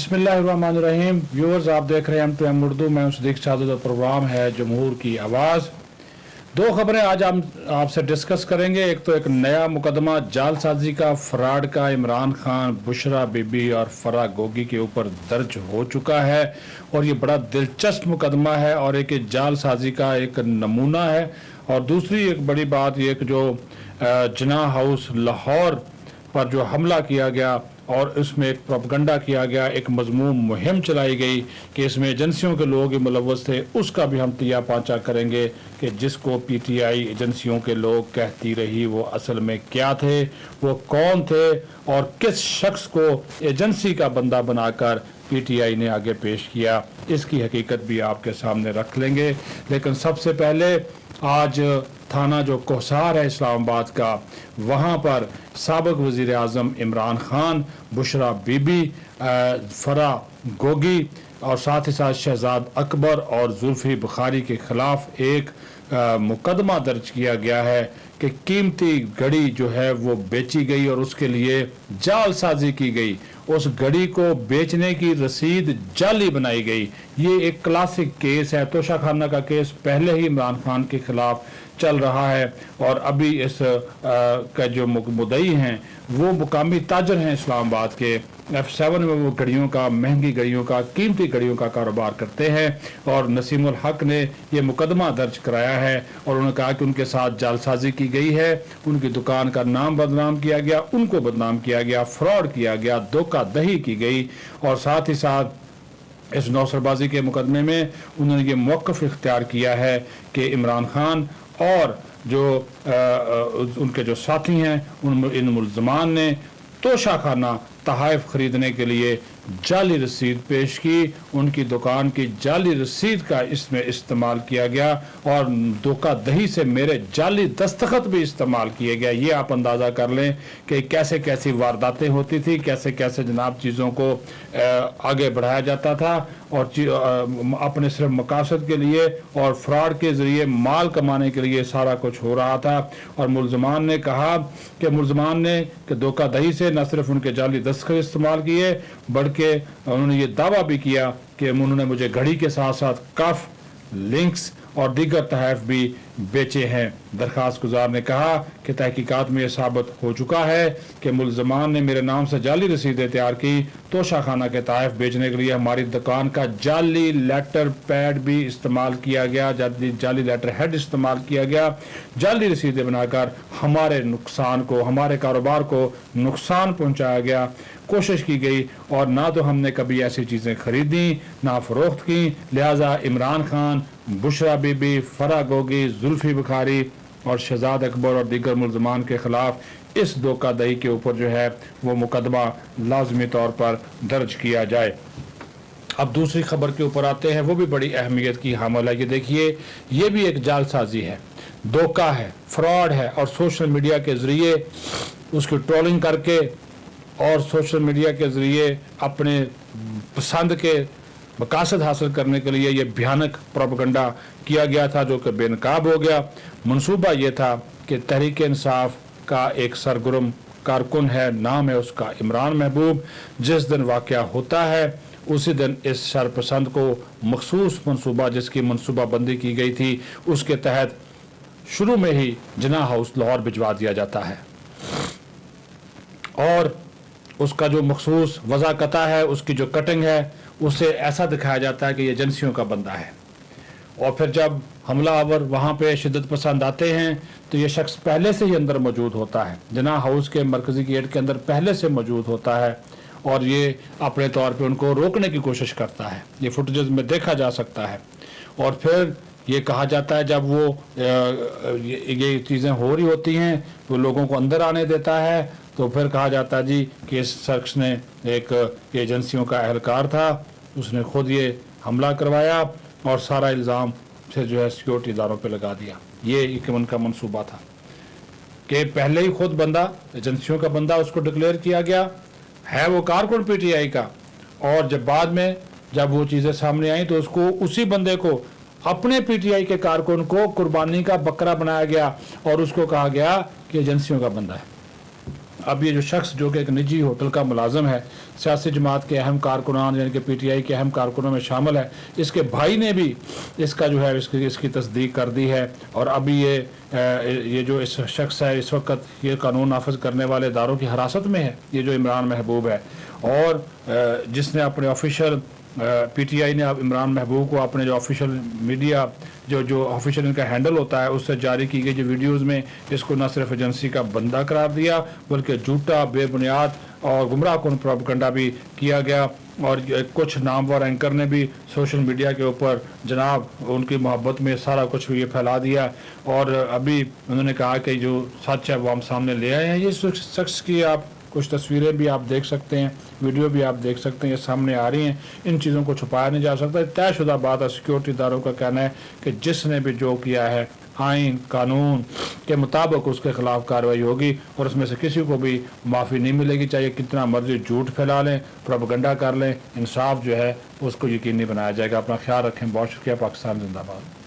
बिस्मिल्लाहिर्रहमानिर्रहीम। व्यूअर्स, आप देख रहे हैं M2M उर्दू। मैं सदीक सादत। प्रोग्राम है जमहूर की आवाज़। दो खबरें आज हम आपसे डिस्कस करेंगे। एक तो एक नया मुकदमा जालसाजी का, फ्रॉड का, इमरान खान, बुशरा बीबी और फरा गोगी के ऊपर दर्ज हो चुका है और ये बड़ा दिलचस्प मुकदमा है और एक जालसाजी का एक नमूना है। और दूसरी एक बड़ी बात ये कि जो जिन्ना हाउस लाहौर पर जो हमला किया गया और इसमें एक प्रोपगंडा किया गया, एक मजमूम मुहिम चलाई गई कि इसमें एजेंसियों के लोग मुलव्वस थे, उसका भी हम तिया पांचा करेंगे कि जिसको पीटीआई एजेंसियों के लोग कहती रही वो असल में क्या थे, वो कौन थे और किस शख्स को एजेंसी का बंदा बनाकर पीटीआई ने आगे पेश किया, इसकी हकीकत भी आपके सामने रख लेंगे। लेकिन सबसे पहले आज थाना जो कोहसार है इस्लामाबाद का, वहाँ पर साबिक वज़ीर आज़म इमरान खान, बुशरा बीबी, फरा गोगी और साथ ही साथ शहजाद अकबर और जुल्फ़ी बुखारी के ख़िलाफ़ एक मुकदमा दर्ज किया गया है कि कीमती घड़ी जो है वो बेची गई और उसके लिए जालसाजी की गई। उस घड़ी को बेचने की रसीद जाली बनाई गई। ये एक क्लासिक केस है। तोशाखाना का केस पहले ही इमरान खान के खिलाफ चल रहा है और अभी इस का जो मुद्दई हैं वो मुकामी ताजर हैं इस्लामाबाद के। F7 में वो घड़ियों का, महंगी घड़ियों का, कीमती घड़ियों का कारोबार करते हैं और नसीमुल हक ने ये मुकदमा दर्ज कराया है और उन्होंने कहा कि उनके साथ जालसाजी की गई है, उनकी दुकान का नाम बदनाम किया गया, उनको बदनाम किया गया, फ्रॉड किया गया, धोखाधड़ी की गई और साथ ही साथ इस नौसरबाजी के मुकदमे में उन्होंने ये मौक़िफ़ इख्तियार किया है कि इमरान खान और जो उनके जो साथी हैं इन मुल्ज़मान ने तोशाखाना तहाइफ खरीदने के लिए जाली रसीद पेश की। उनकी दुकान की जाली रसीद का इसमें इस्तेमाल किया गया और धोखाधड़ी से मेरे जाली दस्तखत भी इस्तेमाल किए गए। ये आप अंदाज़ा कर लें कि कैसे कैसी वारदातें होती थी, कैसे कैसे जनाब चीज़ों को आगे बढ़ाया जाता था और अपने सिर्फ मकासद के लिए और फ्रॉड के ज़रिए माल कमाने के लिए सारा कुछ हो रहा था। और मुल्ज़मान ने कहा कि धोखाधड़ी से न सिर्फ उनके जाली दस्तखत इस्तेमाल किए बल्कि उन्होंने ये दावा भी किया कि उन्होंने मुझे घड़ी के साथ साथ कफ, लिंक्स और दीगर तहफ़ भी बेचे हैं। दरख्वास्त गुजार ने कहा कि तहकीकात में यह साबित हो चुका है कि मुल्ज़मान ने मेरे नाम से जाली रसीदें तैयार की। तोशाखाना के तहफ़ बेचने के लिए हमारी दुकान का जाली लेटर पैड भी इस्तेमाल किया गया, जाली लेटर हेड इस्तेमाल किया गया। जाली रसीदें बनाकर हमारे नुकसान को, हमारे कारोबार को नुकसान पहुँचाया गया, कोशिश की गई और ना तो हमने कभी ऐसी चीज़ें खरीदी ना फ़रोख्त की। लिहाजा इमरान खान, बुशरा बीबी, फरा गोगी, जुल्फ़ी बुखारी और शहजाद अकबर और दीगर मुल्ज़मान के ख़िलाफ़ इस धोखाधड़ी के ऊपर जो है वो मुकदमा लाजमी तौर पर दर्ज किया जाए। अब दूसरी खबर के ऊपर आते हैं, वो भी बड़ी अहमियत की हामिल है। ये देखिए, ये भी एक जालसाजी है, धोखा है, फ्रॉड है और सोशल मीडिया के ज़रिए उसकी ट्रोलिंग करके और सोशल मीडिया के ज़रिए अपने पसंद के मकासद हासिल करने के लिए ये भयानक प्रोपगंडा किया गया था जो कि बेनकाब हो गया। मंसूबा ये था कि तहरीक इंसाफ का एक सरगर्म कारकुन है, नाम है उसका इमरान महबूब। जिस दिन वाक़या होता है उसी दिन इस शरपसंद को मखसूस मंसूबा, जिसकी मंसूबा बंदी की गई थी, उसके तहत शुरू में ही जिन्ना हाउस लाहौर भिजवा दिया जाता है और उसका जो मखसूस वज़ाक़ता है, उसकी जो कटिंग है, उसे ऐसा दिखाया जाता है कि ये एजेंसियों का बंदा है। और फिर जब हमलावर वहाँ पे शिद्दत पसंद आते हैं तो ये शख्स पहले से ही अंदर मौजूद होता है, जिन्ना हाउस के मरकज़ी गेट के अंदर पहले से मौजूद होता है और ये अपने तौर पे उनको रोकने की कोशिश करता है। ये फुटेज में देखा जा सकता है। और फिर ये कहा जाता है जब वो ये चीज़ें हो रही होती हैं तो लोगों को अंदर आने देता है, तो फिर कहा जाता है जी कि इस शख्स ने एक एजेंसियों का एहलकार था, उसने खुद ये हमला करवाया और सारा इल्ज़ाम से जो है सिक्योरिटी इदारों पे लगा दिया। ये एक उनका मंसूबा था कि पहले ही खुद बंदा, एजेंसियों का बंदा उसको डिक्लेयर किया गया है, वो कारकुन पीटीआई का, और जब बाद में जब वो चीज़ें सामने आई तो उसको, उसी बंदे को, अपने पीटीआई के कारकुन को कुर्बानी का बकरा बनाया गया और उसको कहा गया कि एजेंसियों का बंदा है। اب یہ جو شخص جو کہ ایک نجی ہوٹل کا ملازم ہے، سیاسی جماعت کے اہم کارکنان یعنی کہ پی ٹی آئی کے اہم کارکنوں میں شامل ہے، اس کے بھائی نے بھی اس کا جو ہے اس کی تصدیق کر دی ہے، اور ابھی یہ جو اس شخص ہے اس وقت یہ قانون نافذ کرنے والے اداروں کی حراست میں ہے، یہ جو عمران محبوب ہے، اور جس نے اپنے آفیشیل پی ٹی آئی نے عمران محبوب کو اپنے جو آفیشیل میڈیا جو آفیشیل ان کا ہینڈل ہوتا ہے اس سے جاری کی گئی جو ویڈیوز میں اس کو نہ صرف ایجنسی کا بندہ قرار دیا بلکہ جھوٹا، بے بنیاد اور گمراہ کن پروپیگنڈا بھی کیا گیا، اور کچھ نامور اینکر نے بھی سوشل میڈیا کے اوپر جناب ان کی محبت میں سارا کچھ یہ پھیلا دیا، اور ابھی انہوں نے کہا کہ جو سچ ہے وہ ہم سامنے لے آئے ہیں۔ یہ شخص کی آپ کچھ تصویریں بھی آپ دیکھ سکتے ہیں، ویڈیو بھی آپ دیکھ سکتے ہیں، یہ سامنے آ رہی ہیں، ان چیزوں کو چھپایا نہیں جا سکتا۔ طے شدہ بات ہے، سیکورٹی اداروں کا کہنا ہے کہ جس نے بھی جو کیا ہے آئین قانون کے مطابق اس کے خلاف کارروائی ہوگی، اور اس میں سے کسی کو بھی معافی نہیں ملے گی، چاہے کتنا مرضی جھوٹ پھیلا لیں، پروپیگنڈا کر لیں، انصاف جو ہے اس کو یقینی بنایا جائے گا۔ اپنا خیال رکھیں، بہت شکریہ۔ پاکستان زندہ باد۔